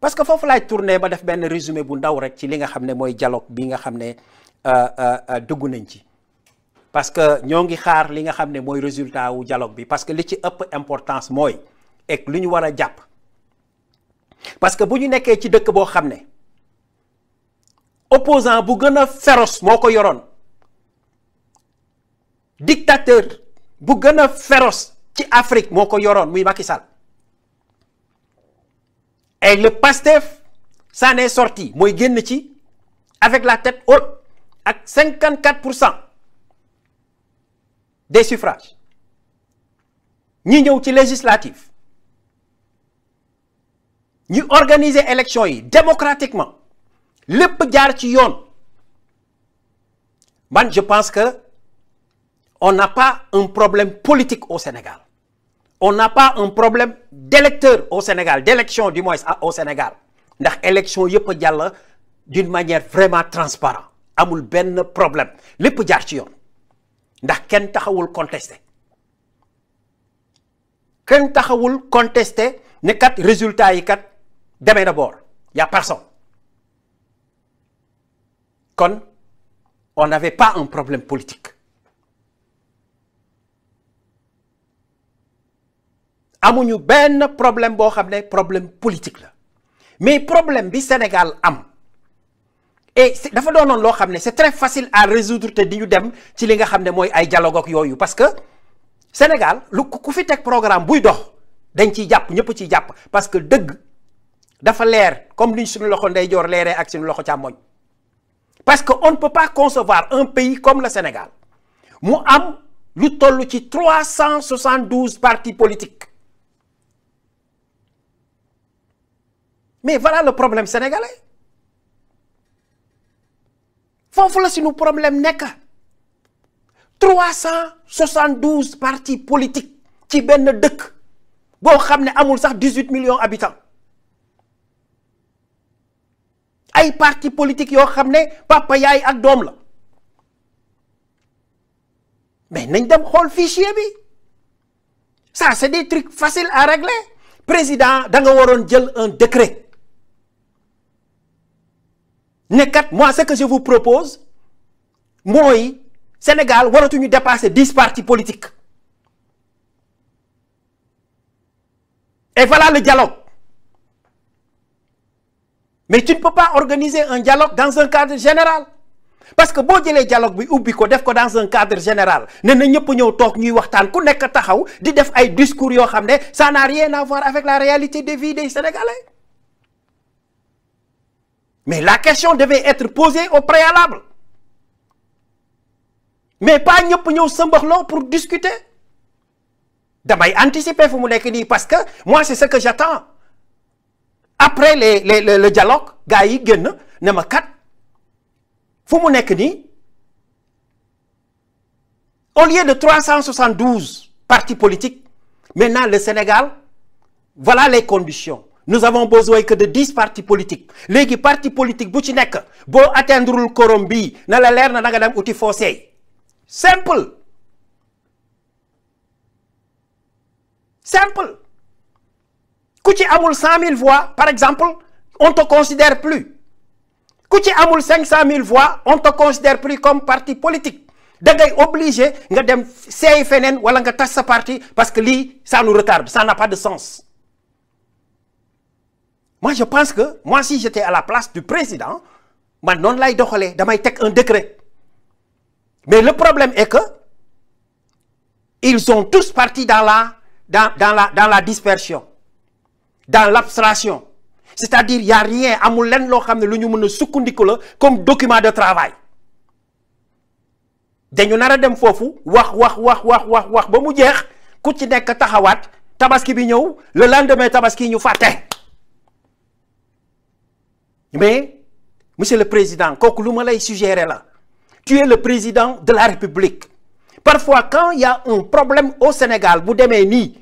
parce que foofu laay tourner ba def benn résumé bu ndaw rek ci li nga xam ne mooy dialogue bi nga xam ne dugg nañ ci parce que ñoo ngi xaar li nga xam ne mooy résultat wu dialogue bi parce que li ci ëpp importance mooy ek lu ñu war a jàpp parce que bu ñu nekkee ci dëkk boo xam ne opposant bu gën a féroce moo ko yoroon dictateur bu gën a féroce ci Afrique moo ko yoroon muy Macky Sall et le PASTEF s'en est sorti mooy génn ci avec la tête haute ak 54% des suffrages ñi ñëw ci législative ñu organiser élection yi démocratiquement lépp jaar ci yoon man je pense que on n'a pas un problème politique au Sénégal on n'a pas un problème d'électeurs au Sénégal d'élection du moins au Sénégal ndax élection yëpp a jàll d'une manière vraiment transparente amul benn problème lépp jaar ci yoon ndax kenn taxawul contesté ne kat résultat yi kat demee na boor y a personne kon on n'avait pas un problème politique amuñu benn problème boo xam ne problème politique la mais problème bi Sénégal am et dafa doonoon loo xam ne c'est très facile à résoudre te di ñu dem ci li nga xam ne mooy ay dialogue ak yooyu parce que Sénégal lu ku fi teg programme buy dox dañ ciy jàpp ñëpp ciy jàpp parce que dëgg dafa leer comme ni suñu loxo ndeyjoor leeree ak suñu loxo càmmoñ parce que on ne peut pas concevoir un pays comme le Sénégal mu am lu toll ci 372 partis politiques mais voilà le problème sénégalais foofu la suñu problème nekk 372 partis politiques ci benn dëkk boo xam ne amul sax 18 millions habitants ay partis politiques yoo xam ne papa yaay ak doom la mais nañ dem xool fichier bi ça c'est des trucs faciles à régler président da nga waroon jël un décret ne kat moi ce que je vous propose mooy Sénégal waratuñu dépasser 10 partis politiques et voilà le dialogue mais tu ne peux pas organiser un dialogue dans un cadre général parce que boo jëlee dialogue bi ubbi ko def ko dans un cadre général ne na ñëpp ñëw toog ñuy waxtaan ku nekk taxaw di def ay discours yoo xam ne ça n'a rien à voir avec la réalité de vie des Sénégalais mais la question devait être posée au préalable mais pas ñëpp ñëw sëmbaxloo pour discuter damay anticiper fu mu nekk nii parce que moi c'est ce que j'attends après le dialogue gars yi génn ne ma kat fu mu nekk nii au lieu de 372 partis politiques maintenant le Sénégal voilà les conditions nous avons besoin que de 10 partis politiques léegi parti politique bu ci nekk boo atteindrul quorum bii na la leer na nga dem uti fossé simple ku ci amul 100 000 voix par exemple on te considère plus ku ci amul 500 000 voix on te considère plus comme parti politique da ngay obligé nga dem seey feneen wala nga tas sa parti parce que lii ça nous retarde ça n'a pas de sens. Moi je pense que moi si j'étais à la place du président man noonu lay doxalee damay teg un décret mais le problème est que ils sont tous partis dans la dispersion dans l'abstraction c'est-à-dire y a rien amul lenn loo xam ne lu ñu mën a sukkandiku la comme document de travail dañu nar a dem foofu wax ba mu jeex ku ci nekk taxawaat tabaski bi ñëw le lendemain tabaski ñu fàtte mais monsieur le président kooku lu ma lay suggérer la tu es le président de la République parfois quand il y a un problème au Sénégal bu demee nii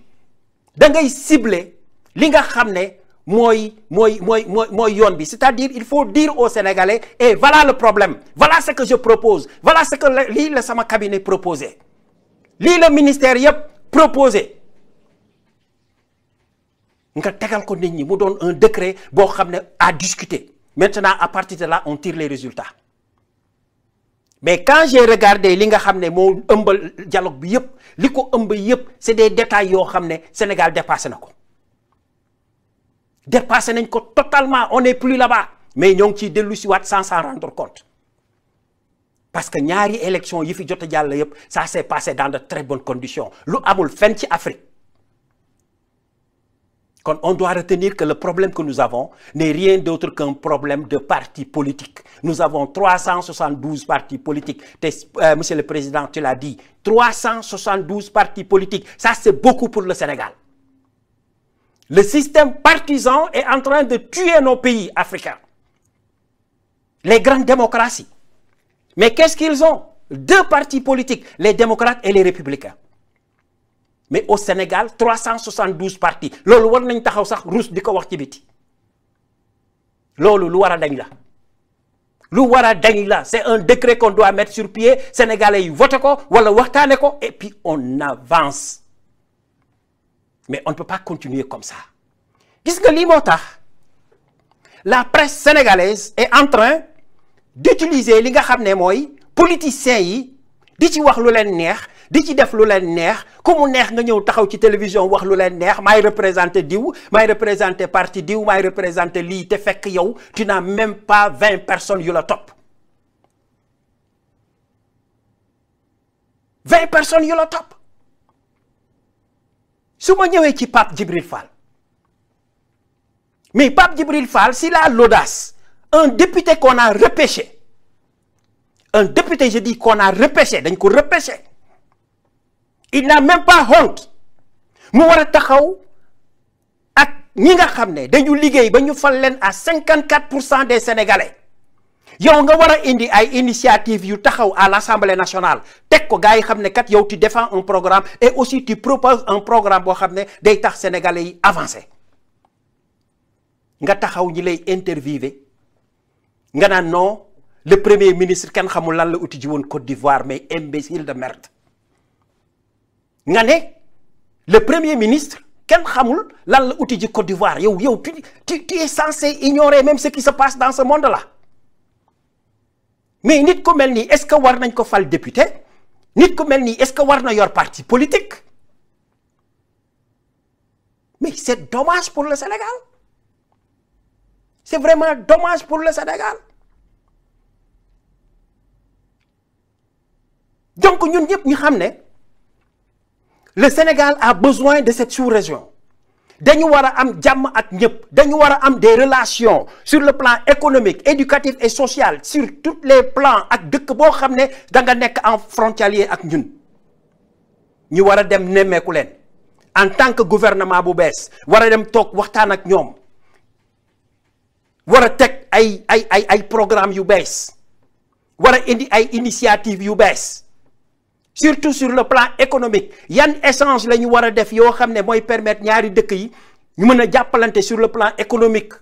da ngay cibler li nga xam ne mooy yoon bi c'est-à-dire il faut dire aux Sénégalais et voilà le problème voilà ce que je propose voilà ce que lii la sama cabinet proposé lii la ministère yëpp proposé nga tegal ko nit ñi mu doon un décret boo xam ne à discuter maintenant à partir de là on tire les résultats mais quand j'ai regardé li nga xam ne moo ëmbal dialogue bi yëpp li ko ëmb yëpp c'est des détails yoo xam ne Sénégal dépassé na ko dépassé nañ ko totalement on n'est plus là-bas mais ñoo ngi ciy dellu si waat sans s'en rendre compte parce que ñaari élection yi fi jot a jàll yëpp ça s'est passé dans de très bonnes conditions lu amul fenn ci Afrique kon on doit retenir que le problème que nous avons n'est rien d'autre qu'un problème de partis politiques nous avons 372 partis politiques te monsieur le président tu l'as dit 372 partis politiques ça c'est beaucoup pour le Sénégal le système partisan est en train de tuer nos pays africains les grandes démocraties mais qu'est-ce qu'ils ont 2 partis politiques les démocrates et les républicains mais au Sénégal 372 partis loolu war nañ taxaw sax ruus di ko wax ci biti loolu lu war a dañ la lu war a dañ la c'est un décret qu'on doit mettre sur pied sénégalais yi voté ko wala waxtaane ko et puis on avance mais on ne peut pas continuer comme ça gis nga lii moo tax la presse sénégalaise est en train d'utiliser li nga xam ne mooy politiciens yi di ci wax lu leen neex di ci def lu leen neex ku mu neex nga ñëw taxaw ci télévision wax lu leen neex maay représenté diw maay représenté parti diw maay représenté lii te fekk yow tu n'as même pas 20 personnes yu la topp 20 personnes yu la topp su ma ñëwee ci Pape Djibril Fall mais Pape Djibril Fall s'il a l'audace un député qu'on a repêché un député je dis qu'on a repêché dañ ko repêché il n'a même pas honte mu war a taxaw ak ñi nga xam ne dañu liggéey ba ñu fal leen à 54% des Sénégalais yow nga war a indi ay initiatives yu taxaw à l'Assemblée nationale teg ko gars yi xam ne kat yow tu défends un programme et aussi tu proposes un programme boo xam ne day tax Sénégalais yi avancer nga taxaw ñi lay interviewé nga naan non le premier ministre kenn xamul lan la uti ji woon Côte d'Ivoire mais imbécile de merde nga ne le premier ministre kenn xamul lan la uti ji Côte d'Ivoire yow tu es censé ignorer même ce qui se passe dans ce monde-là mais nit ku mel nii est-ce que war nañ ko fal député nit ku mel nii est-ce que war na yor parti politique mais c'est dommage pour le Sénégal c'est vraiment dommage pour le Sénégal donc ñun ñëpp ñu xam ne le Sénégal a besoin de cette sous-région dañu war a am jàmm ak ñëpp dañu war a am des relations sur le plan économique éducatif et social sur tous les plans ak dëkk boo xam ne da nga nekk en frontalier ak ñun ñu war a dem nemmeeku leen en tant que gouvernement bu bees war a dem toog waxtaan ak ñoom war a teg ay programme yu bees war a indi ay initiative yu bees surtout sur le plan économique yan échange la ñu war a def yoo xam ne mooy permettre ñaari dëkk yi ñu mën a jàppalante sur le plan économique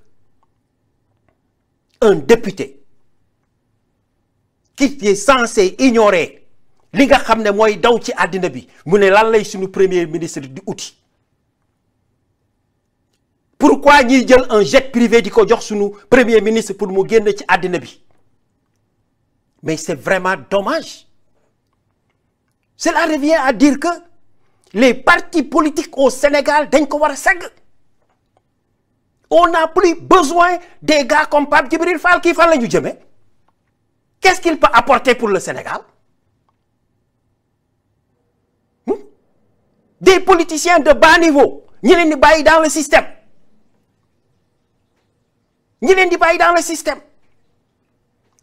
un député qui est censé ignorer li nga xam ne mooy daw ci àddina bi mu ne lan lay suñu premier ministre di uti pourquoi ñuy jël un jet privé di ko jox suñu premier ministre pour mu génn ci àddina bi mais c'est vraiment dommage. Cela revient à dire que les partis politiques au Sénégal dañ ko war a segg on n'a plus besoin des gars comme Pape Djibril Fall kii fan la ñu jëmee qu'est-ce qu'il peut apporter pour le Sénégal des politiciens de bas niveau ñi leen di bàyyi dans le système ñi leen di bàyyi dans le système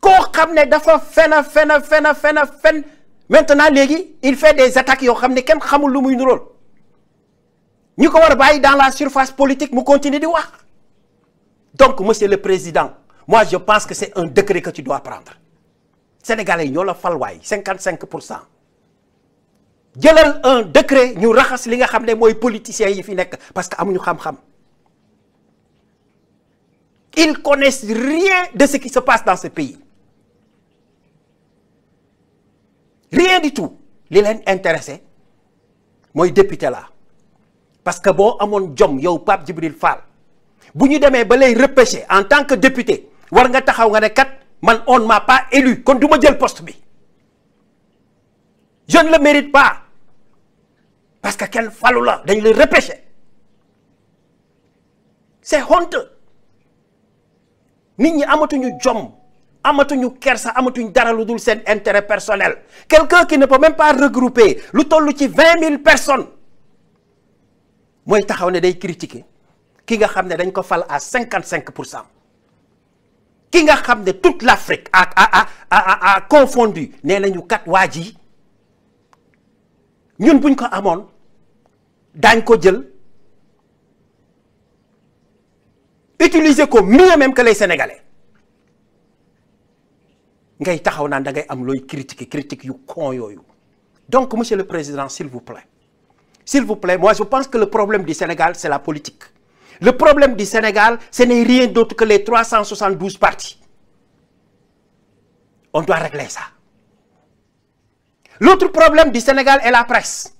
koo xam ne dafa fen maintenant léegi il fait des attaques yoo xam ne kenn xamul lu muy nuróol ñu ko war a bàyyi dans la surface politique mu continuer di wax donc monsieur le président moi je pense que c'est un décret que tu dois prendre sénégalais yi ñoo la fal waay 55% jëlal un décret ñu raxas li nga xam ne mooy politiciens yi fi nekk parce que amuñu xam-xam ils connaissent rien de ce qui se passe dans ce pays rien du tout li leen intéressé mooy député la parce que boo amoon jom yow Pape Djibril Fall bu ñu demee ba lay repêcher en tant que député war nga taxaw nga ne kat man on ne m'a pas élu kon du ma jël poste bi je ne le mérite pas parce que kenn falu la dañ lay repêcher c'est honteux nit ñi amatuñu jom amatuñu kersa amatuñu dara lu dul seen intérêt personnel quelqu'un qui ne peut même pas regrouper lu toll ci 20 000 personnes mooy taxaw ne day critiquer ki nga xam ne dañ ko fal à 55%. ki nga xam ne toute l'Afrique a confondu nee nañu kat waa ji ñun buñ ko amoon daañ ko jël utiliser ko mieux même que les Sénégalais ngay taxaw naan da ngay am looy critique yu con yooyu. Donc monsieur le président s'il vous plaît moi je pense que le problème du Sénégal c'est la politique. Le problème du Sénégal ce n'est rien d'autre que les 372 partis. On doit régler ça. L'autre problème du Sénégal est la presse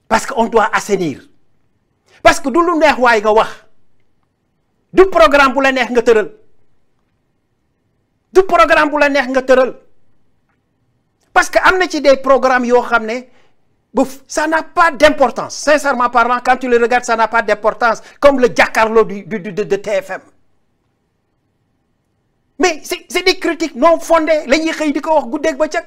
parce qu'on doit assainir parce que du lu neex waay nga wax du programme bu la neex nga tëral du programme bu la neex nga tëral parce que am na ci des programmes yoo xam ne ça n'a pas d'importance sincèrement parlant quand tu le regardes ça n'a pas d'importance comme le jàkkaarloo de TFM mais c'est des critiques non fondées la ñuy xëy di ko wax guddeeg bëccëg.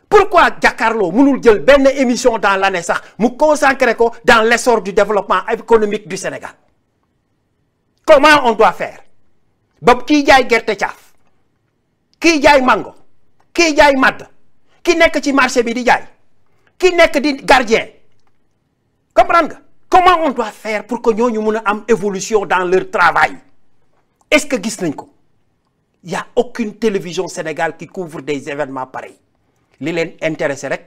Pourquoi jàkkaarloo mënul jël benn émission dans l'année sax mu consacrer ko dans l'essor du développement économique du Sénégal? Comment on doit faire ba kii jaay gerte caaf kii jaay mango kii jaay madd ki nekk ci marché bi di jaay ki nekk di gardien comprendre nga comment on doit faire pour que ñooñu mën a am évolution dans leur travail? Est-ce que gis nañ ko? Il y a aucune télévision Sénégal qui couvre des événements pareils. Li leen intéressé rek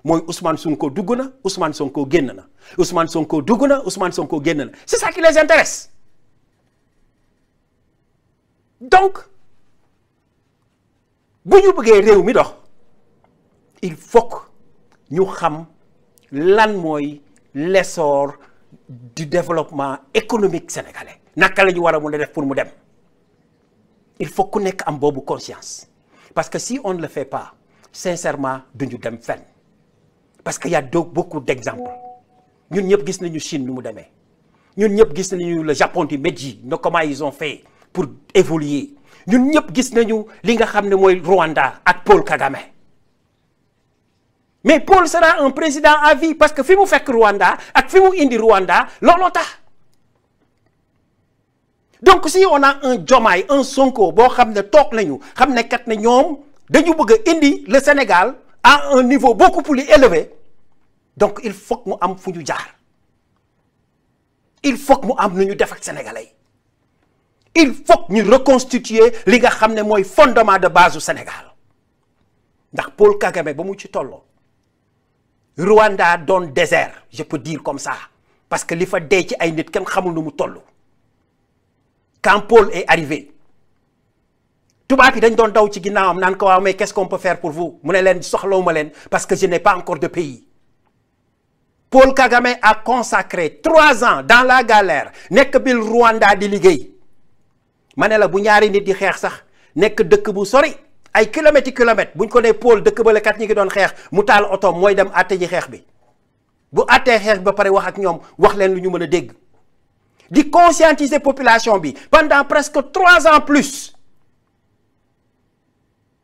mooy Ousmane Sonko dugg na Ousmane Sonko génn na Ousmane Sonko dugg na Ousmane Sonko génn na c'est ça qui les intéresse. Donc bu ñu bëggee réew mi dox il faut que ñu xam lan mooy l'essor du développement économique sénégalais naka la ñu war a mën a def pour mu dem. Il faut ku nekk am boobu conscience parce que si on ne le fait pas sincèrement duñu dem fenn parce que y a beaucoup d'exemples ñun ñëpp gis nañu Chine nu mu demee ñun ñëpp gis nañu le Japon du Meiji no comment ils ont fait pour évoluer ñun ñëpp gis nañu li nga xam ne mooy Rwanda ak Paul Kagame mais Paul sera un président à vie parce que fi mu fekk Rwanda ak fi mu indi Rwanda looloo tax. Donc si on a un Diomaye un Sonko boo xam ne toog nañu xam ne kat ne ñoom dañu bëgg a indi le Sénégal à un niveau beaucoup plus élevé donc il faut que mu am fu ñu jaar il faut que mu am nu ñu def ak sénégalais il faut que ñu reconstituer li nga xam ne mooy fondement de base du Sénégal ndax Paul Kagame ba mu ci tolloo Rwanda doon désert je peux dire comme ça parce que li fa dee ci ay nit kenn xamul nu mu toll. Quand Paul est arrivé tubaab yi dañ doon daw ci ginnaawam naan ko waaw mais qu'est-ce qu'on peut faire pour vous mu ne leen soxlawuma leen parce que je n'ai pas encore de pays. Paul Kagame a consacré 3 ans dans la galère nekk bil Rwanda di liggéey ma ne la bu ñaari nit di xeex sax nekk dëkk bu sori ay kilomètres buñ ko nee Paul dëkk ba kat ñi ngi doon xeex mu taal otoom mooy dem àtte ji xeex bi bu àttee xeex ba pare wax ak ñoom wax leen lu ñu mën a dégg. di conscientiser population bi pendant presque 3 ans plus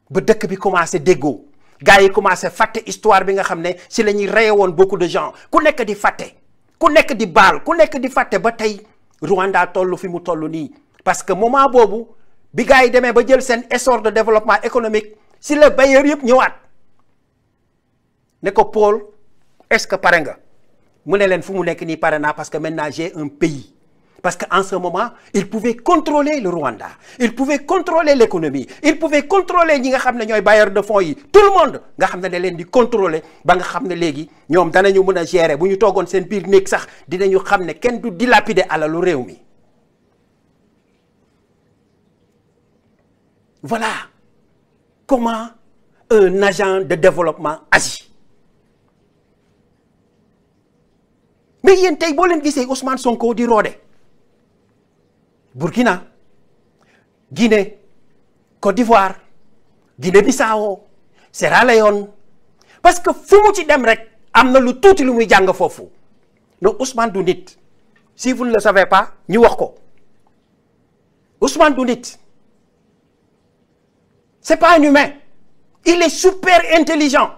ba dëkk bi commencé déggoo gars yi commencé fàtte histoire bi nga xam ne si la ñuy reye woon beaucoup de gens ku nekk di fàtte ku nekk di baal ku nekk di fàtte ba tey Rwanda toll fi mu toll nii parce que moment boobu bi gars yi demee ba jël seen essor de développement économique si la bailleurs yëpp ñëwaat ne ko Paul est-ce que pare nga mu ne leen fu mu nekk nii pare naa parce que maintenant j'ai un pays. Parce qu'en ce moment, ils pouvaient contrôler le Rwanda. Ils pouvaient contrôler l'économie. Ils pouvaient contrôler ñi nga xam ne ñooy bailleurs de fonds yi. Tout le monde nga xam ne da leen di contrôler ba nga xam ne léegi ñoom danañu mën a gérer bu ñu toogoon seen biir néeg sax dinañu xam ne kenn du dilapider alalu réew mi. Voilà comment un agent de développement agit. mais yéen tey boo leen gisee Ousmane Sonko di roode Burkina Guinée Côte d'Ivoire Guinée-Bissau Sierra Leone parce que fu mu ci dem rek am na lu tuuti lu muy jàng foofu donc Ousmane du nit si vous ne le savez pas ñu wax ko Ousmane du nit c'est pas un humain il est super intelligent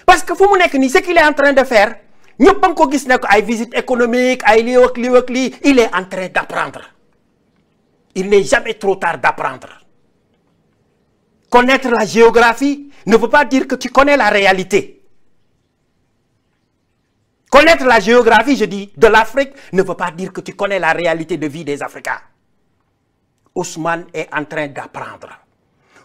parce que fu mu nekk nii ce qu'il est en train de faire ñëpp a ngi ko gis ne ko ay visite économique ay lii ak lii ak lii il est en train d'apprendre il n'est jamais trop tard d'apprendre connaître la géographie ne veut pas dire que tu connais la réalité connaître la géographie je dis de l'Afrique ne veut pas dire que tu connais la réalité de vie des Africains Ousmane est en train d'apprendre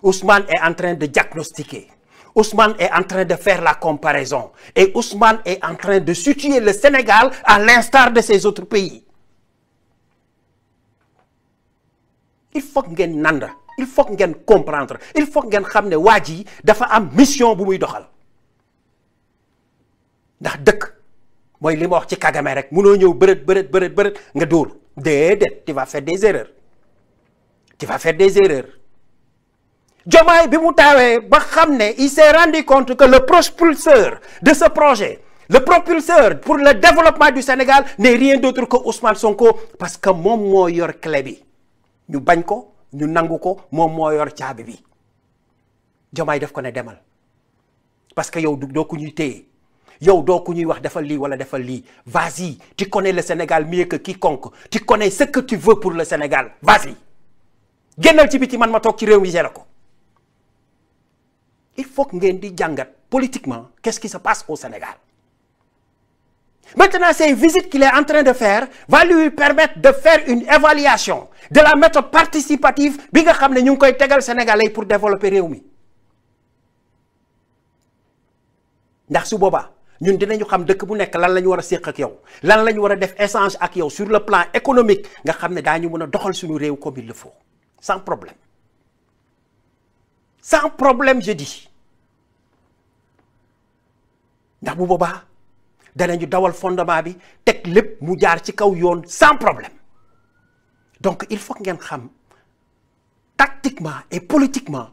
Ousmane est en train de diagnostiquer Ousmane est en train de faire la comparaison et Ousmane est en train de situer le Sénégal à l'instar de ces autres pays il faut que ngeen nanda il faut que ngeen comprendre il faut que ngeen xam ne waa ji dafa am mission bu muy doxal ndax dëkk mooy li ma wax ci Kagame rek munoo ñëw bërët nga dóor déedéet tu vas faire des erreurs Diomaye bi mu taawee ba xam ne il s'est rendu compte que le propulseur de ce projet le propulseur pour le développement du Sénégal n'est rien d'autre que Ousmane Sonko parce que moom moo yor clé bi ñu bañ ko ñu nangu ko moom moo yor caabi bi Diomaye daf ko ne demal parce que yow doo ko ñuy téye yow doo ko ñuy wax defal lii wala defal lii vas-y tu connais le Sénégal mieux que quiconque tu connais ce que tu veux pour le Sénégal vas-y génnal ci biti man ma toog ci réew mi géré ko il faut que ngeen di jàngat politiquement qu'est-ce qui se passe au Sénégal maintenant ces visites qu'il est en train de faire va lui permettre de faire une évaluation de la méthode participative bi nga xam ne ñu ngi koy tegal Sénégalais pour développer réew mi ndax su boobaa ñun dinañu xam dëkk bu nekk lan la ñu war a séq ak yow lan la ñu war a def échange ak yow sur le plan économique nga xam ne daañu mën a doxal suñu réew comme il le faut sans problème je dis ndax bu boobaa danañu dawal fondement bi teg lépp mu jaar ci kaw yoon sans problème donc il faut que ngeen xam tactiquement et politiquement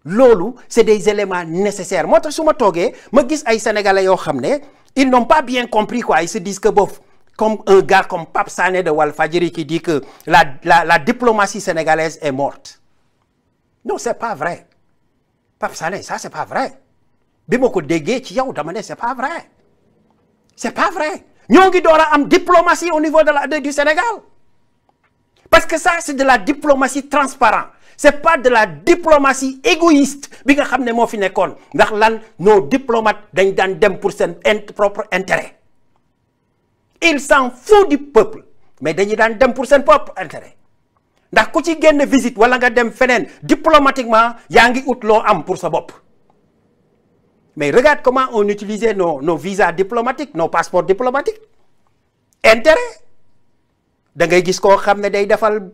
loolu c'est des éléments nécessaires moo tax su ma toogee ma gis ay sénégalais yoo xam ne ils n'ont pas bien compris quoi ils se disent que bof comme un gars comme Pape Sané de Walfadjri qui dit que la diplomatie sénégalaise est morte non c'est pas vrai Pape Sané ça c'est pas vrai bi ma ko déggee ci yow dama ne c'est pas vrai ñoo ngi door a am diplomatie au niveau du Sénégal parce que ça c'est de la diplomatie transparente c'est pas de la diplomatie égoïste bi nga xam ne moo fi nekkoon ndax lan nos diplomates dañ daan dem pour seen propre intérêt ils s'en foutent du peuple mais dañuy daan dem pour seen propre intérêt ndax ku ci génn visite wala nga dem feneen diplomatiquement yaa ngi ut loo am pour sa bopp mais regarde comment on utilisait nos visas diplomatiques nos passeports diplomatiques intérêt da ngay gis koo xam ne day defal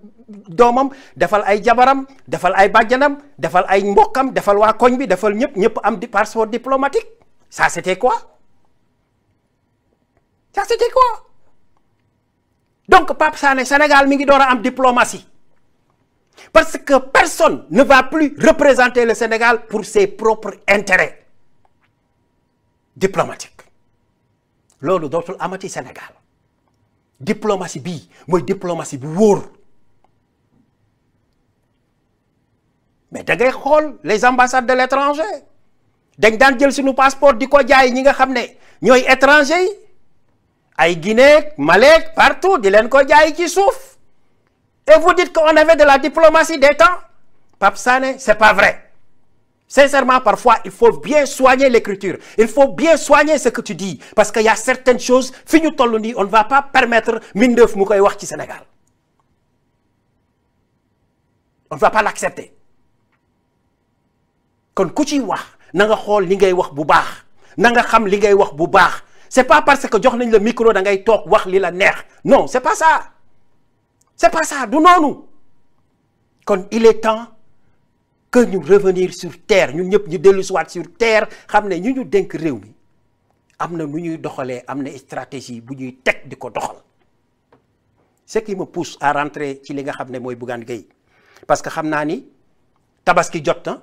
doomam defal ay jabaram defal ay bàjjanam defal ay mbokkam defal waa koñ bi defal ñëpp am passeport diplomatique ça c'était quoi donc Pape Sané Sénégal mi ngi door a am diplomatie parce que personne ne va plus représenter le Sénégal pour ses propres intérêts diplomatiques loolu dootul amati Sénégal diplomatie bii mooy diplomatie bu wóor mais da ngay xool les ambassades de l'étranger dañ daan jël suñu passeport di ko jaay ñi nga xam ne ñooy étranger yi ay Guinée Malek partout di leen ko jaay ci suuf et vous dites qu'on avait de la diplomatie des temps Pape Sané c'est pas vrai sincèrement parfois il faut bien soigner l'écriture il faut bien soigner ce que tu dis parce que y a certaines choses fi ñu toll nii on ne va pas permettre Mindeuf mu koy wax ci Sénégal on ne va pas l'accepter kon ku ci wax na nga xool li ngay wax bu baax na nga xam li ngay wax bu baax c'est pas parce que jox nañ la micro da ngay toog wax li la neex non c'est pas ça du noonu kon il est temps que ñu revenir sur terre ñun ñëpp ñu dellu si waat sur terre xam ne ñu dénk réew mi am na nu ñuy doxalee am na stratégie bu ñuy teg di ko doxal ce qui me pousse à rentrer ci li nga xam ne mooy Bougane Gueye parce que xam naa ni tabaski jot na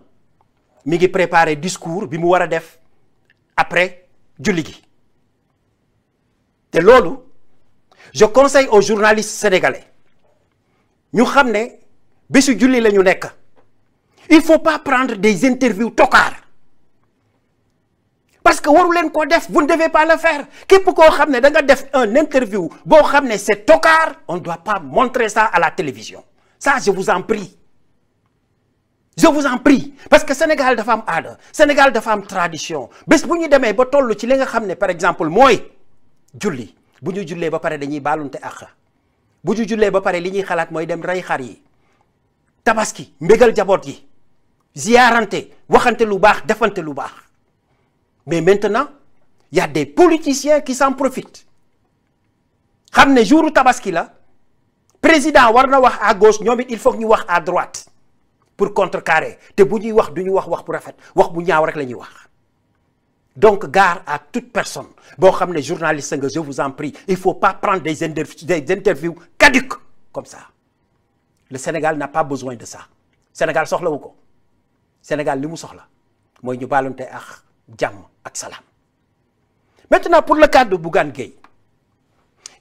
mi ngi préparer discours bi mu war a def après julli gi te loolu je conseille aux journalistes sénégalais ñu xam ne bésu julli la ñu nekk il faut pas prendre des interviews tocards parce que waru leen ko def vous ne devez pas le faire képp koo xam ne da nga def un interview boo xam ne c'est tocard on ne doit pas montrer ça à la télévision ça je vous en prie parce que Sénégal dafa am aada Sénégal dafa am tradition bés bu ñu demee ba toll ci li nga xam ne par exemple mooy julli bu ñu jullee ba pare dañuy baalunte àq bu ñu jullee ba pare li ñuy xalaat mooy dem rey xar yi tabaski mbégal jaboot yi ziyaarante waxante lu baax defante lu baax mais maintenant il y a des politiciens qui s'en profitent xam ne jouru tabaski la président war na wax à gauche ñoom it il faut que ñu wax à droite pour contrecarrer te bu ñuy wax du ñu wax bu rafet wax bu ñaaw rek la ñuy wax donc gare à toute personne boo xam ne journaliste nga je vous en prie il faut pas prendre des interviews caduques comme ça le Sénégal n'a pas besoin de ça Sénégal soxlawu ko Sénégal li mu soxla mooy ñu baalonte ak jàmm ak salaam maintenant pour le cas de Bougane Gueye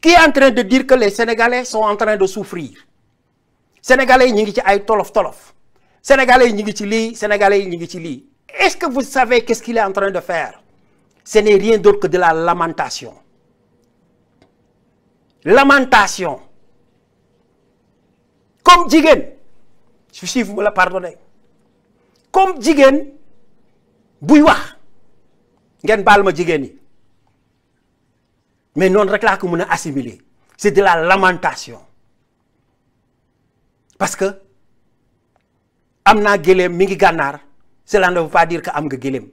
qui est en train de dire que les Sénégalais sont en train de souffrir Sénégalais yi ñu ngi ci ay tolof-tolof Sénégalais yi ñu ngi ci lii Sénégalais yi ñu ngi ci lii est-ce que vous savez qu'est-ce qu'il est en train de faire ce n'est rien d'autre que de la lamentation comme jigéen si vous me la pardonnez comme jigéen buy wax ngeen baal ma jigéen yi mais noonu rek laa ko mën a assimiler c'est de la lamentation parce que am naa gëléem mi ngi gànnaar cela ne veut pas dire que am nga gëléem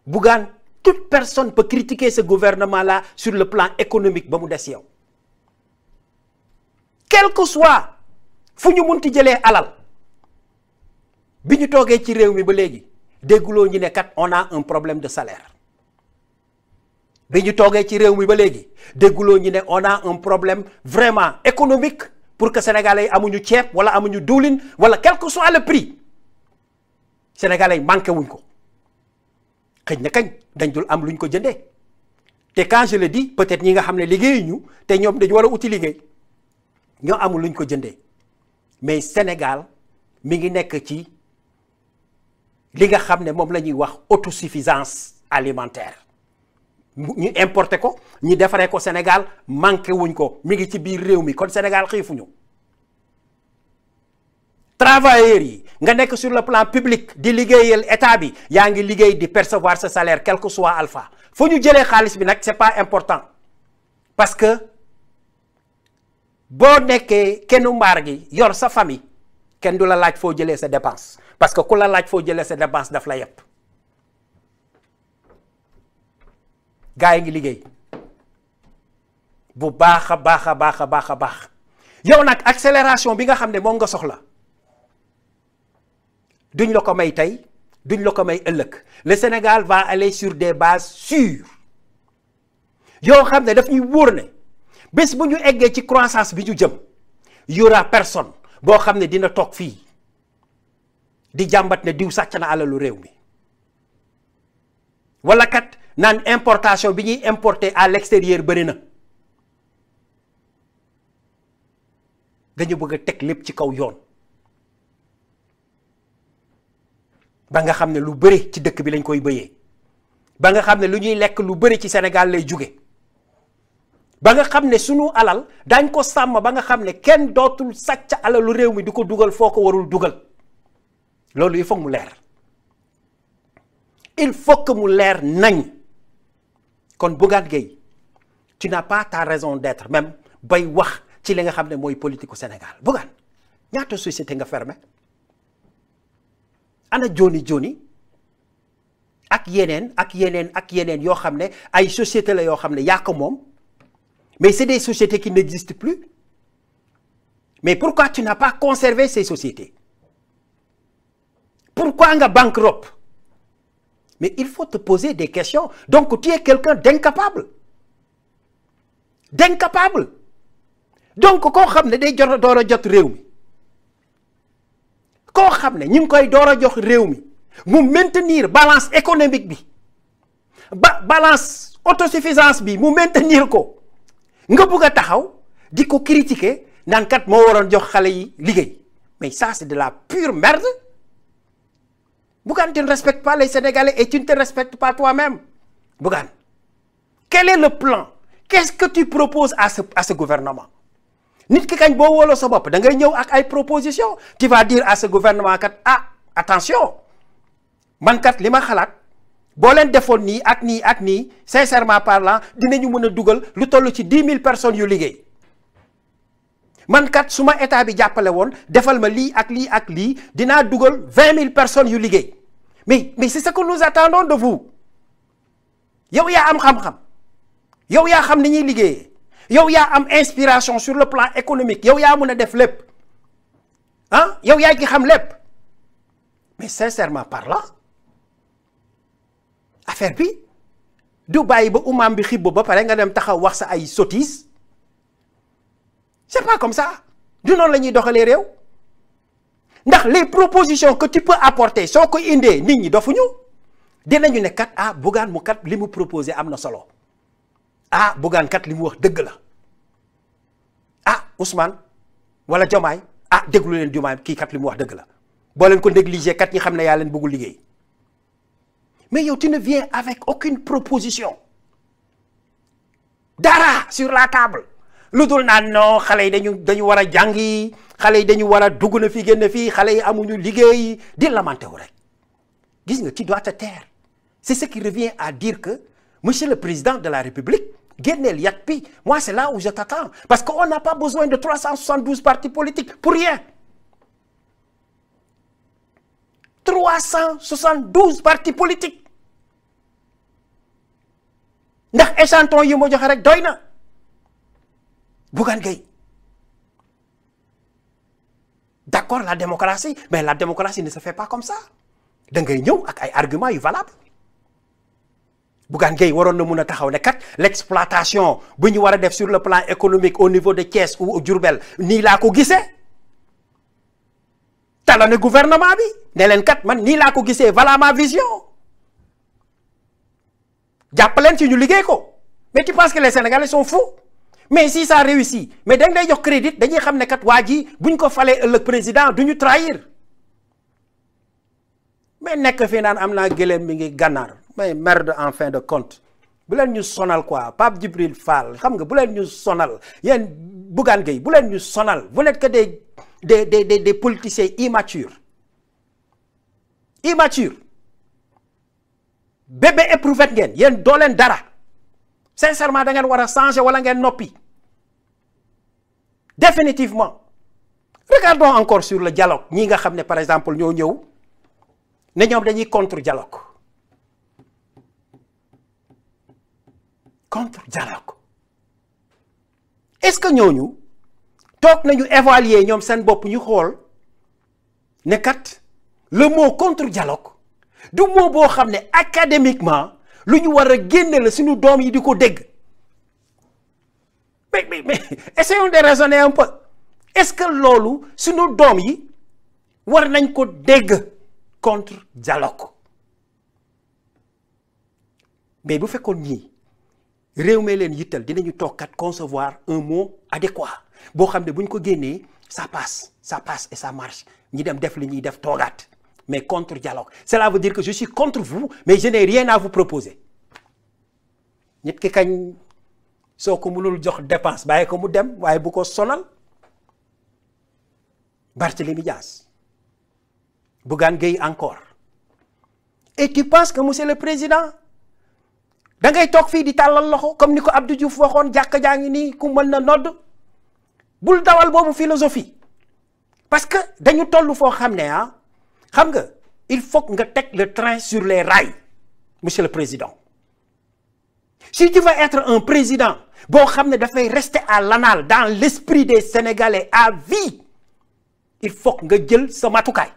Bougane toute personne peut critiquer ce gouvernement-là sur le plan économique ba mu des yow quel que soit fu ñu munti jëlee alal bi ñu toogee ci réew mi ba léegi dégguloo ñu ne kat on a un problème de salaire bi ñu toogee ci réew mi ba léegi dégguloo ñu ne on a un problème vraiment économique pour que sénégalais yi amuñu ceeb wala amuñu diwlin wala quel que soit le prix sénégalais yi manqué wuñ ko xëj na kañ dañ dul am luñ ko jëndee te quand je le dis peut-être ñi nga xam ne liggéeyuñu te ñoom dañu war a uti liggéey ñoo amul luñ ko jëndee mais Sénégal mi ngi nekk ci li nga xam ne moom la ñuy wax autosuffisance alimentaire ñu importé ko ñu defaree ko Sénégal manqué wuñ ko mi ngi ci biir réew mi kon Sénégal xiifuñu travailleurs yi nga nekk sur le plan public di liggéeyal état bi yaa ngi liggéey di percevoir ce salaire quel que soit alpha foo ñu jëlee xaalis bi nag c'est pas important parce que boo nekkee kennu mbaar gi yor sa famille kenn du la laaj foo jëlee sa dépense parce que ku la laaj foo jëlee sa dépense daf la yepp gaa yi ngi liggéey bu baax a baax yow nag accélération bi nga xam ne moom nga soxla duñ la ko may tey duñ la ko may ëllëg le Sénégal va aller sur des bases sûres yoo xam ne daf ñuy wóor ne bés bu ñu eggee ci croissance bi ñu jëm y aura personne boo xam ne dina toog fii di jàmbat ne diw sàcc na alalu réew mi wala kat naan importation bi ñuy importer à l'extérieur bëri na dañu bëgg a teg lépp ci kaw yoon ba nga xam ne lu bëri ci dëkk bi lañ koy bëyee ba nga xam ne lu ñuy lekk lu bëri ci Sénégal lay jóge ba nga xam ne sunu alal dañ ko sàmm ba nga xam ne kenn dootul sàcc alalu réew mi di ko dugal foo ko warul dugal loolu il faut mu leer il faut que mu leer nañ kon Bougane Gueye tu n'as pas ta raison d'être même bay wax ci li nga xam ne mooy politique u Sénégal Bougane ñaata société nga fermé ana joni ak yeneen yoo xam ne ay société la yoo xam ne yaa ko moom mais c'est des sociétés qui n'existent plus mais pourquoi tu n'as pas conservé ces sociétés pourquoi nga banqueroute mais il faut te poser des questions. Donc tu es quelqu'un d'incapable donc koo xam ne day door a jot réew mi koo xam ne ñu ngi koy door a jox réew mi mu maintenir balance économique bi balance autosuffisance bi mu maintenir ko nga bëgg a taxaw di ko critiquer naan kat moo waroon jox xale yi liggéey mais ça c'est de la pure merde. Bougane, tu ne respectes pas les Sénégalais et tu ne te respectes pas toi-même. Bougane, quel est le plan? Qu'est-ce que tu proposes à ce gouvernement? Nit ki kañ boo wóoloo sa bopp da ngay ñëw ak ay propositions. Tu vas dire à ce gouvernement kat attention man kat li ma xalaat boo leen defoon nii ak nii ak nii sincèrement parlant dinañu mën a dugal lu toll ci 10 000 personnes yu liggéey. man kat su ma état bi jàppale woon defal ma lii ak lii ak lii dinaa dugal 20 000 personnes yu liggéey mais c'est ce que nous attendons de vous. yow yaa am xam-xam yow yaa xam ni ñuy liggéeyee yow yaa am inspiration sur le plan économique yow yaa mën a def lépp yow yaa ki xam lépp mais sincèrement parlant affaire bi du bàyyi ba umam bi xibbo ba pare nga dem taxaw wax sa ay sottises. C'est pas comme ça du noonu la ñuy doxalee réew ndax les propositions que tu peux apporter soo ko indee nit ñi dofuñu dinañu ne kat Bougane mu kat li mu proposé am na solo Bougane kat li mu wax dëgg la Ousmane wala Diomaye déglu leen Diomaye kii kat li mu wax dëgg la boo leen ko négligé kat ñi xam ne yaa leen bëggul liggéey mais yow tu ne viens avec aucune proposition dara sur la table. lu dul naan non xale yi dañu war a jàngi xale yi dañu war a dugg na fi génn fii xale yi amuñu liggéey di lamenté wu rek gis nga tu dois te taire c'est ce qui revient à dire que monsieur le président de la République génneel yat bi moi c'est là où je t'attends parce qu'on n'a pas besoin de 372 partis politiques pour rien 372 partis politiques ndax échantillon yi ma joxe rek doy na. Bougane Gueye d'accord la démocratie mais la démocratie ne se fait pas comme ça da ngay ñëw ak ay arguments yu valables Bougane Gueye waroon na mun a taxaw ne kat l'exploitation bu ñu war a def sur le plan économique au niveau de Thiès ou Diourbel nii laa ko gisee talone gouvernement bi ne leen kat man nii laa ko gisee voilà ma vision jàppaleen ci ñu liggéey ko mais tu penses que les Sénégalais sont fous? Mais si ça réussit mais dañ lay jox crédit dañuy xam ne kat waa ji buñ ko falee ëllëg président du ñu trahir mais nekk fii naan am naa gëléem mi ngi gànnaar mais merde en fin de compte bu leen ñu sonal quoi Pape Djibril Fall xam nga bu leen ñu sonal yéen Bougane Gueye bu leen ñu sonal vous n'êtes que des politiciens immatures bébé éprouvette ngeen yéen doo leen dara. Sincèrement da ngeen war a changer wala ngeen noppi définitivement regardons encore sur le dialogue ñi nga xam ne par exemple ñoo ñëw ne ñoom dañuy contre dialogue est-ce que ñooñu toog nañu évaluer ñoom seen bopp ñu xool ne kat le mot contre dialogue du mot boo xam ne académiquement lu ñu war a génne la suñu doom yi di ko dégg mais essayons de raisonner un peu est-ce que loolu suñu doom yi war nañ ko dégg contre dialogue mais bu fekkoon ñii réew mi leen yittal dinañu toog kat concevoir un mot adéquat boo xam ne bu ñu ko génnee ça passe et ça marche ñi dem def li ñuy def toogaat mais contre dialogue cela veut dire que je suis contre vous mais je n'ai rien à vous proposer nit ki kañ soo ko mënul jox dépense bàyyi ko mu dem waaye bu ko sonal Barthélémy Dias Bougane Gueye encore et tu penses que monsieur le président da ngay toog fii di tàllal loxo comme ni ko Abdou Diouf waxoon jàkka jaa ngi nii ku mën na nodd bul dawal boobu philosophie parce que dañu toll foo xam ne xam nga il faut nga teg le train sur les rails monsieur le président si tu veux être un président boo xam ne dafay rester à l'annales dans l'esprit des Sénégalais à vie il faut nga jël sa matukaay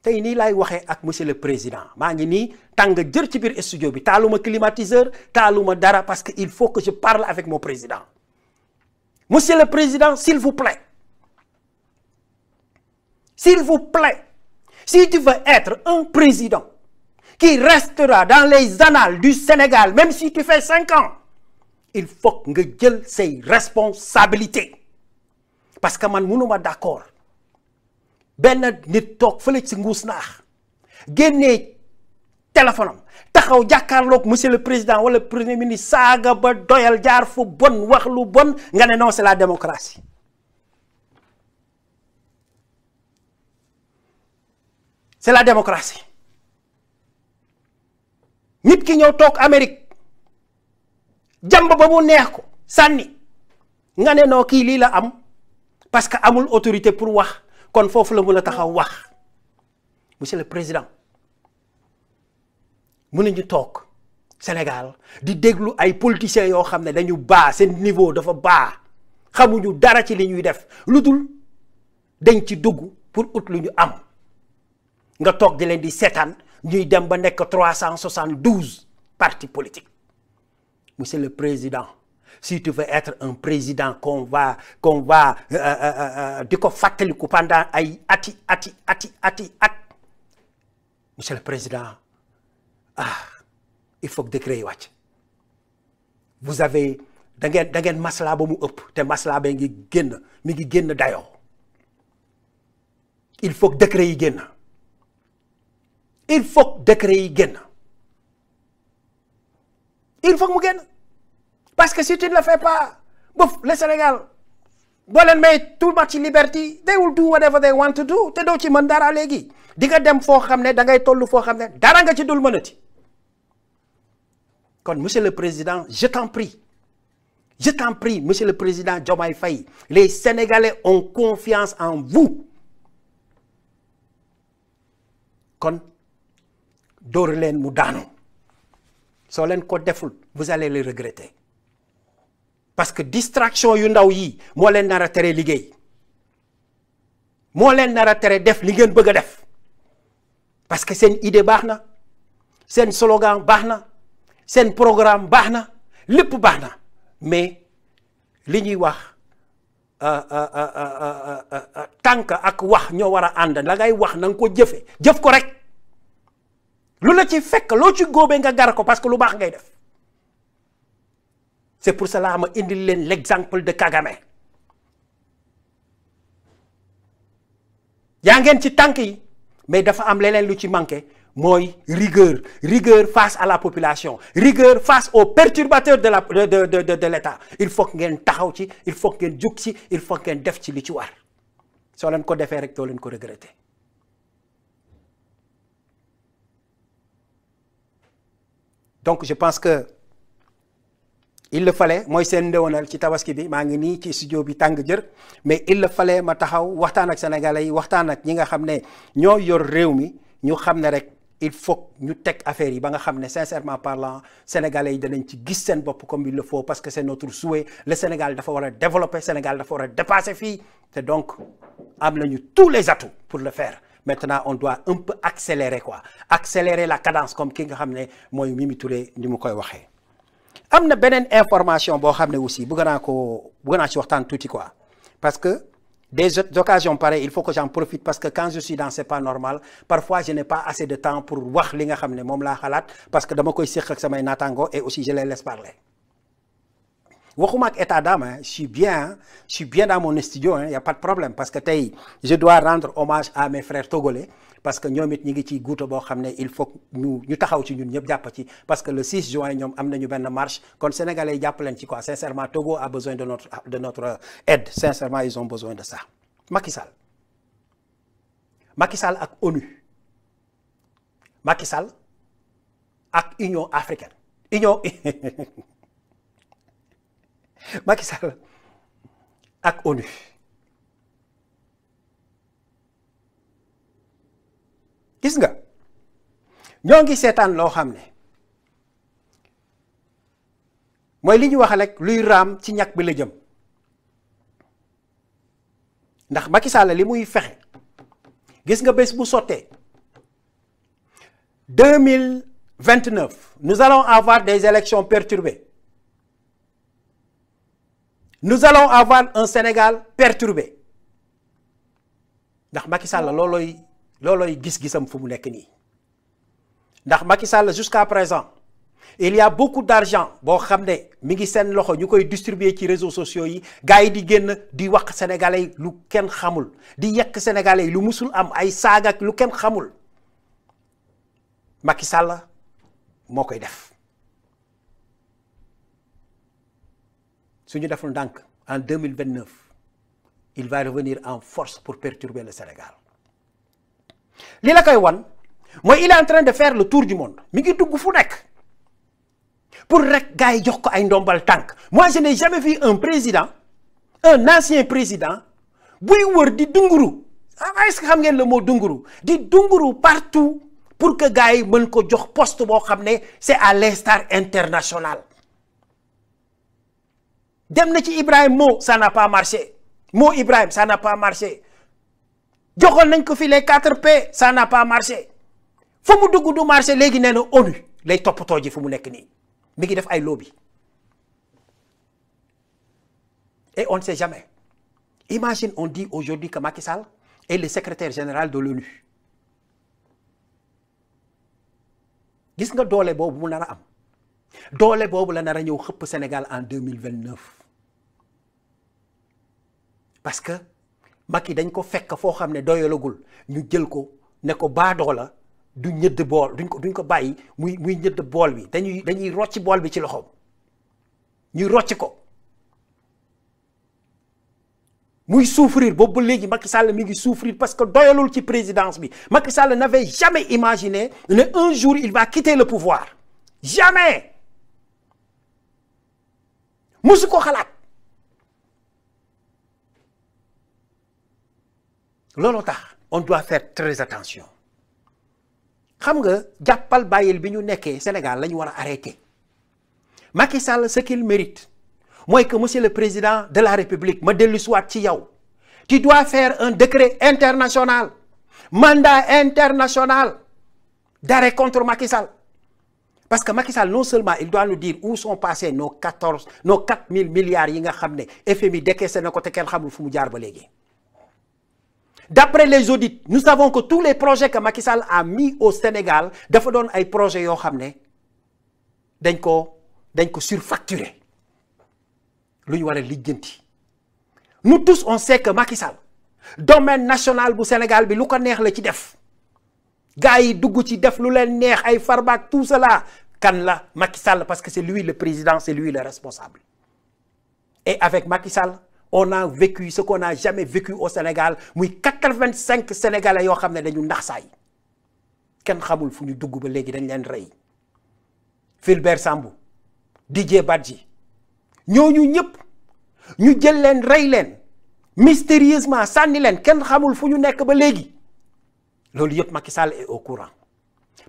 tey nii laay waxee ak monsieur le président maa ngi nii tàng jër ci biir studio bi taaluma climatiseur taaluma dara parce que il faut que je parle avec mon président monsieur le président s'il vous plaît si tu veux être un président qui restera dans les annales du Sénégal même si tu fais 5 ans il faut nga jël say responsabilités parce que man mënuma d'accord benn nit toog fële ci nguus naax génnee téléphone am taxaw jàkkaarloog monsieur le président wala premier ministre saaga ba doyal jaar fu bon wax lu bon nga ne non c'est la démocratie c'est la démocratie nit ki ñëw toog Amérique jàmb ba mu neex ko sànni nga ne noo kii lii la am parce que amul autorité pour wax kon foofu la mën a taxaw wax monsieur le président mënuñu toog Sénégal di déglu ay politiciens yoo xam ne dañu baa seen niveau dafa baa xamuñu dara ci li ñuy def lu dul dañ ci dugg pour ut lu ñu am nga toog di leen di seetaan ñuy dem ba nekk 372 partis politiques monsieur le président si tu veux être un président qu'on va di ko fàttaliku pendant ay ati monsieur le président il faut que décret yi wàcc vous avez da ngeen maslaa ba mu ëpp te maslaa ba mi ngi génn dayoo il faut que décret yi génn il faut que décret yi génn il faut que mu génn parce que si tu ne le fais pas bof le Sénégal boo leen may too much liberty they will do whatever they want to do te doo ci mën dara léegi di nga dem foo xam ne da ngay toll foo xam ne dara nga ci dul mënati kon monsieur le président je t'en prie monsieur le président Diomaye Faye les Sénégalais ont confiance en vous kon dóor leen mu daanu soo leen ko deful vous allez le regretter parce que distraction yu ndaw yi moo leen nar a tere liggéey moo leen nar a tere def li ngeen bëgg a def parce que seen idée baax na seen slogan baax na seen programme baax na lépp baax na mais li ñuy wax tànk ak wax ñoo war a ànd la ngay wax na nga ko jëf ko rek lu la ci fekk loo ci góobee nga gar ko parce que lu baax ngay def c'est pour cela ma indil leen l'exemple de Kagame yaa ngeen ci tànk yi mais dafa am leneen lu ci manqué mooy rigueur face à la population rigueur face aux perturbateurs de l'État il faut que ngeen taxaw ci il faut que ngeen jug ci il faut que ngeen def ci li ci war soo leen ko defee rek doo leen ko regretter donc je pense que il le fallait mooy seen ndéwénal ci tabaski bi maa ngi nii ci studio bi tàng jër mais il le fallait ma taxaw waxtaan ak sénégalais yi waxtaan ak ñi nga xam ne ñoo yor réew mi ñu xam ne rek il faut ñu teg affaire yi ba nga xam ne sincèrement parlant sénégalais yi danañ ci gis seen bopp comme il le faut parce que c'est notre souhait le Sénégal dafa war a développer Sénégal dafa war a dépasser fii te donc am nañu tous les atouts pour le faire maintenant on doit un peu accélérer la cadence comme ki nga xam ne mooy Mimi Touré ni mu koy waxee. am na beneen information boo xam ne aussi bëgg naa ci waxtaan tuuti quoi parce que des occasions pareilles il faut que j'en profite parce que quand je suis dans c'est pas normal parfois je n'ai pas assez de temps pour wax li nga xam ne moom laa xalaat parce que dama koy séq ak samay naataango et aussi je les laisse parler waxuma ak état d'âme je suis bien dans mon studio y a pas de problème parce que tey je dois rendre hommage à mes frères togolais parce que ñoom it ñi ngi ci guuta boo xam ne il faut ñu taxaw ci ñun ñëpp jàpp ci parce que le 6 juin ñoom am nañu benn marche kon sénégalais yi jàpp leen ci quoi sincèrement Togo a besoin de notre aide sincèrement ils ont besoin de ça Macky Sall ak ONU Macky Sall ak Union africaine Macky Sall ak ONU gis nga ñoo ngi seetaan loo xam ne mooy li ñu wax rek luy raam ci ñàkk bi la jëm ndax Macky Sall li muy fexe gis nga bés bu sottee 2029 nous allons avoir des élections perturbées. Nous allons avoir un Sénégal perturbé ndax Macky Sall loolooy gis-gisam fu mu nekk nii ndax Macky Sall jusqu'à présent il y a beaucoup d'argent boo xam ne mi ngi seen loxo ñu koy distribuer ci réseaux sociaux yi gars yi di génn di wax sénégalais yi lu kenn xamul di yekk sénégalais yi lu musul am ay saaga ak lu kenn xamul Macky Sall moo koy def suñu deful ndànk en 2029 il va revenir en force pour perturber le Sénégal li la koy wan mooy il est en train de faire le tour du monde mi ngi dugg fu nekk pour rek gars yi jox ko ay ndombal tànk. Moi je n'ai jamais vu un président un ancien président buy wër di dunguru est-ce que xam ngeen le mot dunguru di dunguru partout pour que gars yi mën ko jox poste boo xam ne c'est à l'instar international. dem na ci Ibrahim Mo ça n'a pas marché Mo Ibrahim ça n'a pas marché joxoon nañ ko fi les 4P ça n'a pas marché fu mu dugg du marché léegi nee na ONU lay toppatoo ji fu mu nekk nii mi ngi def ay lobby et on ne sait jamais. Imagine on dit aujourd'hui que Macky Sall est le secrétaire général de l'ONU gis nga doole boobu mu nar a am doole boobu la nar a ñëw xëpp Sénégal en 2029 parce que Macky dañ ko fekk foo xam ne doyalagul ñu jël ko ne ko baadoola du ñëdd bool duñ ko bàyyi muy ñëdd bool bi dañuy rocci bool bi ci loxoom ñuy rocci ko muy souffrir boobu ba léegi Macky Sall mi ngi souffrir parce que doyalul ci présidence bi. Macky Sall n'avait jamais imaginé ne un jour il va quitter le pouvoir jamais musu ko xalaat looloo tax on doit faire très attention xam nga jàppal bàyyil bi ñu nekkee Sénégal la ñu war a arrêter Macky Sall ce qu'il mérite mooy que monsieur le président de la République ma dellu siwaat ci yow tu dois faire un décret international mandat international d'arrêt contre Macky Sall parce que Macky Sall non seulement il doit nous dire où sont passés nos 4000 milliards yi nga xam ne FMI décaissé na ko te kenn xamul fu mu jaar ba léegi. D'après les audits nous savons que tous les projets que Macky Sall a mis au Sénégal dafa doon ay projets yoo xam ne dañ ko surfacturé lu ñu war a lijjanti. Nous tous on sait que Macky Sall domaine national bu Sénégal bi lu ko neex la ci def gars yi dugg ci def lu leen neex ay farbaak tout cela kan la Macky Sall parce que c'est lui le président c'est lui le responsable. Et avec Macky Sall on a vécu ce qu'on n'a jamais vécu au Sénégal muy 85 Sénégalais yoo xam ne dañu ndax saay kenn xamul fu ñu dugg ba léegi dañ leen rey Fulbert Sambou Didier Badji ñooñu ñëpp ñu jël leen rey leen mystérieusement sànni leen kenn xamul fu ñu nekk ba léegi loolu yëpp Macky Sall est au courant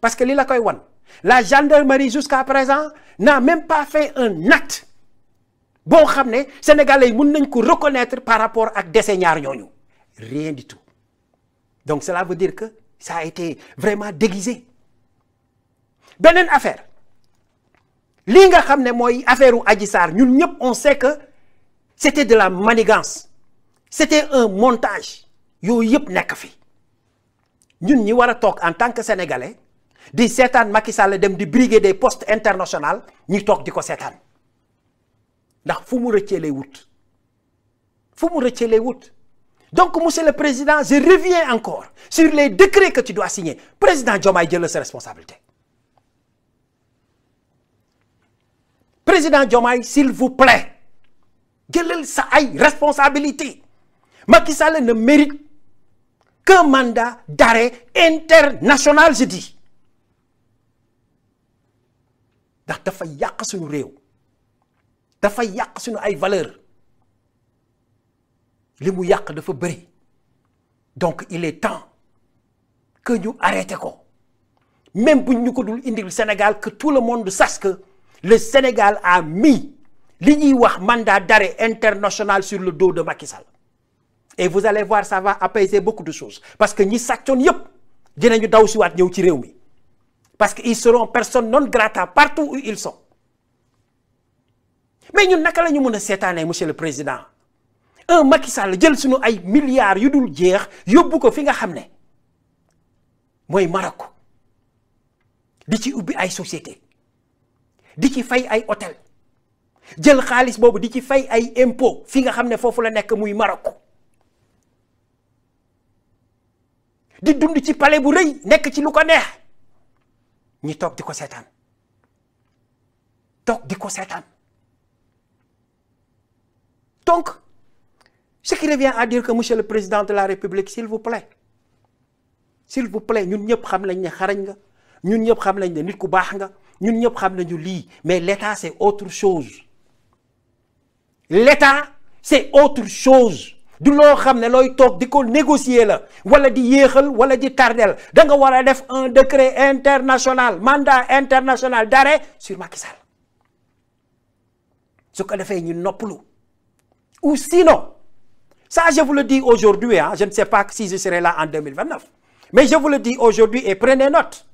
parce que li la koy wan la gendarmerie jusqu'à présent n'a même pas fait un acte boo xam ne sénégalais yi mën nañ ko reconnaître par rapport ak décès ñaar ñooñu rien du tout donc cela veut dire que ça a été vraiment déguisé. Beneen affaire lii nga xam ne mooy affaire u Adji Sarr ñun ñëpp on sait que c'était de la manigance c'était un montage yooyu yëpp nekk fi ñun ñi war a toog en tant que sénégalais di seetaan Macky Sall dem di briguer des postes internationaux ñi toog di ko seetaan ndax fu mu rëccee lay wut donc monsieur le président je reviens encore sur les décrets que tu dois signer président Diomaye jël sa responsabilité président Diomaye s'il vous plaît jëlal sa ay responsabilité Macky Sall ne mérite qu'un mandat d'arrêt international je dis ndax dafa yàq suñu réew dafa yàq suñu ay valeurs li mu yàq dafa bëri donc il est temps que ñu arrêté ko même buñ ñu ko dul indil Sénégal que tout le monde sache que le Sénégal a mis li ñuy wax mandat d'arrêt international sur le dos de Macky Sall et vous allez voir ça va apaiser beaucoup de choses parce que ñi sàccoon yëpp dinañu daw si waat ñëw ci réew mi parce qu'ils seront personnes non grata partout où ils sont. Mais ñun naka la ñu mën a seetaanee monsieur le président un Macky Sall jël suñu ay milliards yu dul jeex yóbbu ko fi nga xam ne mooy Maroc di ci ubbi ay société di ci fay ay hôtel jël xaalis boobu di ci fay ay impôt fi nga xam ne foofu la nekk muy Maroc di dund ci palais bu rëy nekk ci lu ko neex ñi toog di ko seetaan donc ce qui revient à dire que monsieur le président de la République s'il vous plaît ñun ñëpp xam nañ ne xarañ nga ñun ñëpp xam nañ ne nit ku baax nga ñun ñëpp xam nañu lii mais l'État c'est autre chose du loo xam ne looy toog di ko négocier la wala di yéexal wala di tardel da nga war a def un décret international mandat international d'arrêt sur Macky Sall su ko defee ñu noppalu ou sinon ça je vous le dis aujourd'hui je ne sais pas si je serai là en 2029 mais je vous le dis aujourd'hui et prenez note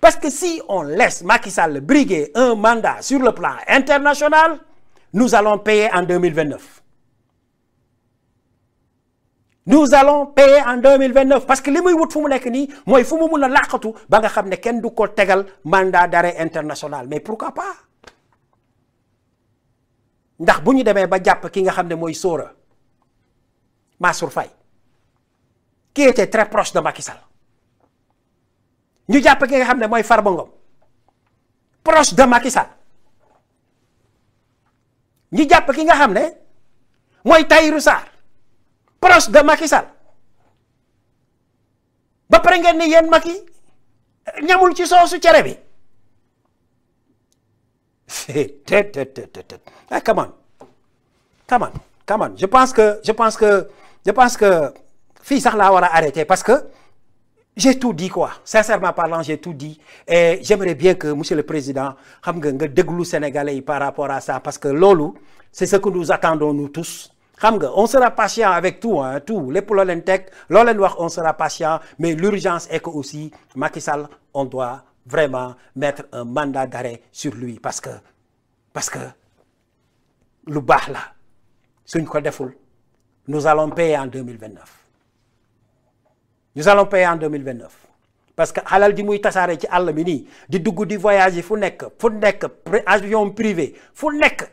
parce que si on laisse Macky Sall briguer un mandat sur le plan international nous allons payer en 2029 parce que li muy wut fu mu nekk nii mooy fu mu mun a làqatu ba nga xam ne kenn du ko tegal mandat d'arrêt international mais pourquoi pas ndax bu ñu demee ba jàpp ki nga xam ne mooy Sora Mansour Faye qui était très proche de Macky Sall ñu jàpp ki nga xam ne mooy Farba Ngom proche de Macky Sall ñu jàpp ki nga xam ne mooy Tahirou Sarr proche de Macky Sall ba pare ngeen ni yéen Macky ñamul ci soosu cere bi come on je pense que fii sax laa war a arrêter parce que j'ai tout dit quoi sincèrement parlant j'ai tout dit et j'aimerais bien que monsieur le président xam nga déglu Sénégalais yi par rapport à ça parce que loolu c'est ce que nous attendons nous tous xam nga on sera patient avec tout lépp loo leen teg loo leen wax on sera patient mais l'urgence est que aussi Macky Sall on doit vraiment mettre un mandat d'arrêt sur lui parce que lu baax la suñ ko deful nous allons payer en 2029 parce que xalal ji muy tasaare ci àll bi nii di dugg di voyager fu nekk avion privé fu nekk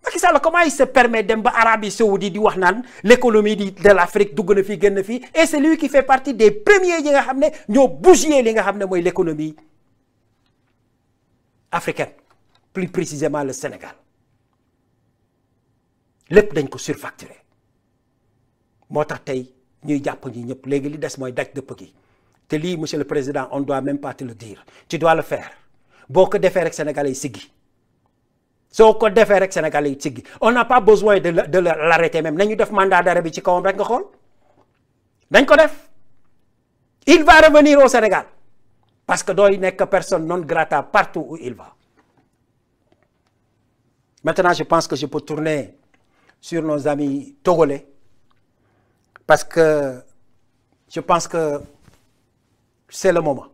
Macky Sall comment il se permet dem ba Arabie Saoudite di wax naan l'économie de l'Afrique dugg na fii génn fii et c'est lui qui fait partie des premiers yi nga xam ne ñoo bousiller li nga xam ne mooy l'économie africaine plus précisément le Sénégal lépp dañ ko surfacturé moo tax tey ñuy jàpp ñi ñëpp léegi li des mooy daj dëpp gi te lii monsieur le président on doit même pas te le dire tu dois le faire boo ko defee rek Sénégalais yi siggi soo ko defee rek Sénégalais yi siggi on n'a pas besoin de l'arrêter même nañu def mandat d'arrêt bi ci kawam rek nga xool dañ ko def il va revenir au Sénégal parce que dooy nekk personne non grata partout où il va. Maintenant je pense que je peux tourner sur nos amis togolais parce que je pense que c'est le moment.